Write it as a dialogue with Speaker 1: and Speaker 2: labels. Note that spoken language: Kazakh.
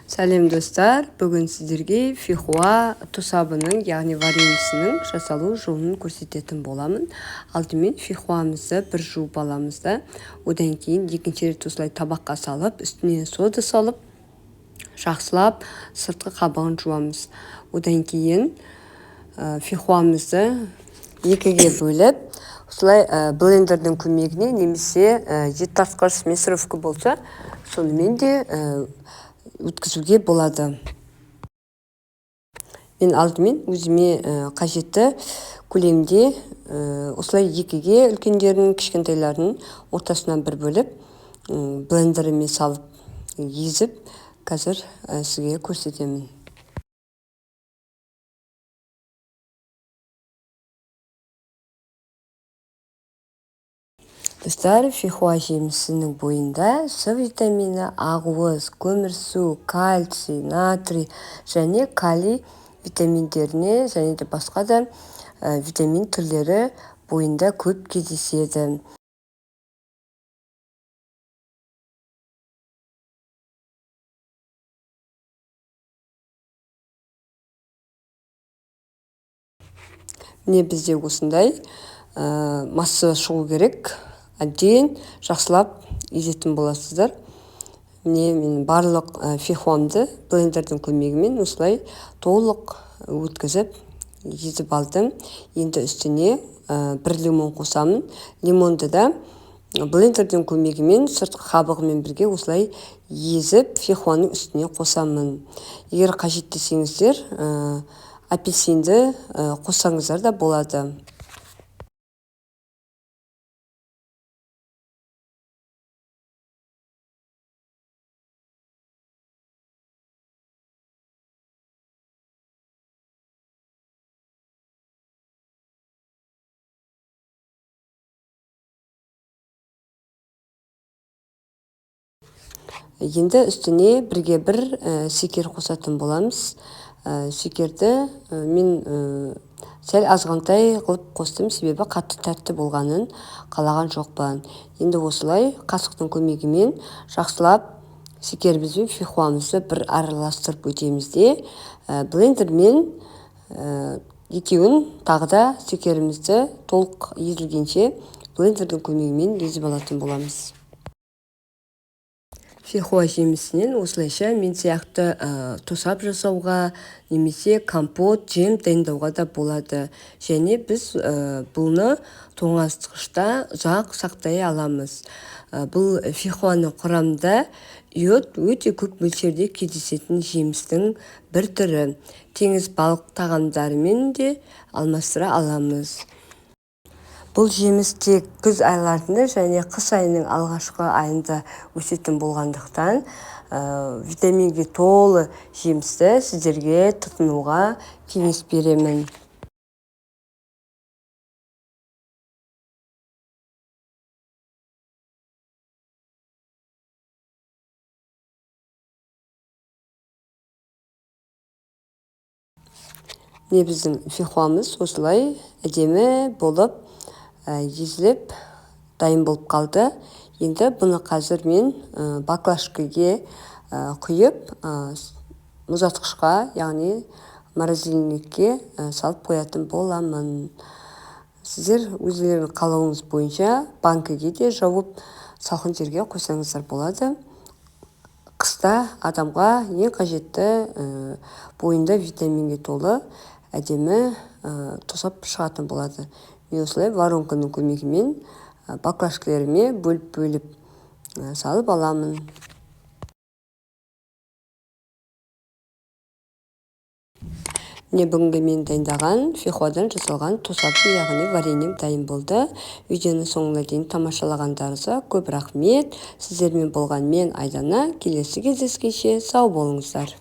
Speaker 1: Сәлем достар, бүгін сіздерге фихуа тусабының, яғни вареньесінің жасалу жолын көрсететін боламын. Алдымен фихуамызды бір жуып аламыз да, одан кейін екінші рет осылай табаққа салып, үстіне сода салып, жақсылап сыртқы қабығын жуамыз. Одан кейін фихуамызды екіге бөліп, осылай блендердің көмегіне немесе ет тартқыш мясорубка болса, сонымен де өткізуге болады. Мен алдымен өзіме қажетті көлемде осылай екіге үлкендерінің кішкентайларын ортасынан бір бөліп блендеріме салып езіп, қазір сізге көрсетемін. Достар, фихуа жемісінің бойында С витамині, ақуыз, көмірсу, кальций, натрий және калий витаминдеріне және де басқа да витамин түрлері бойында көп кездеседі. Міне бізде осындай масса шығу керек. Әден жақсылап езетін боласыздар. Мен барлық фихуамды блендердің көмегімен осылай толық өткізіп езіп алдым. Енді үстіне бір лимон қосамын. Лимонды да блендердің көмегімен сыртқы қабығымен бірге осылай езіп фихуаның үстіне қосамын. Егер қажет десеңіздер, апельсинді қоссаңыздар да болады. Енді үстіне бірге бір шекер қосатын боламыз. Шекерді мен сәл азғантай қылып қостым, себебі қатты тәтті болғанын қалаған жоқпын. Енді осылай қасықтың көмегімен жақсылап шекерімізбен фихуамызды бір араластырып өтеміз де, блендермен екеуін тағы да шекерімізді толық езілгенше блендердің көмегімен езіп алатын боламыз. Фихуа жемісінен осылайша мен сияқты тосап жасауға, немесе компот, жем дайындауға да болады. Және біз бұны тоңазытқышта ұзақ сақтай аламыз. Бұл фихуаның құрамында йод өте көп мөлшерде кездесетін жемістің бір түрі. Теңіз балық тағамдарымен де алмастыра аламыз. Бұл жеміс тек күз айларында және қыс айының алғашқы айында өсетін болғандықтан, витаминге толы жемісті сіздерге тұтынуға кеңес беремін. Міне біздің фихуамыз осылай әдемі болып езіліп дайын болып қалды. Енді бұны қазір мен баклажкаге құйып, мұздатқышқа, яғни морозильникке салып қоятын боламын. Сіздер өздеріңіздің қалауыңыз бойынша банкіге де жауып салқын жерге қойсаңыздар болады. Қыста адамға ең қажетті бойында витаминге толы әдемі тосап шығатын болады. Мен осылай воронканың көмегімен баклажкаларыме бөліп салып аламын. Міне бүгінгі мен дайындаған фихуадан жасалған тосабым, яғни вареньем дайын болды. Видеоны соңына дейін тамашалағандарыңызға көп рахмет. Сіздермен болған мен Айдана. Келесі кездескенше сау болыңыздар.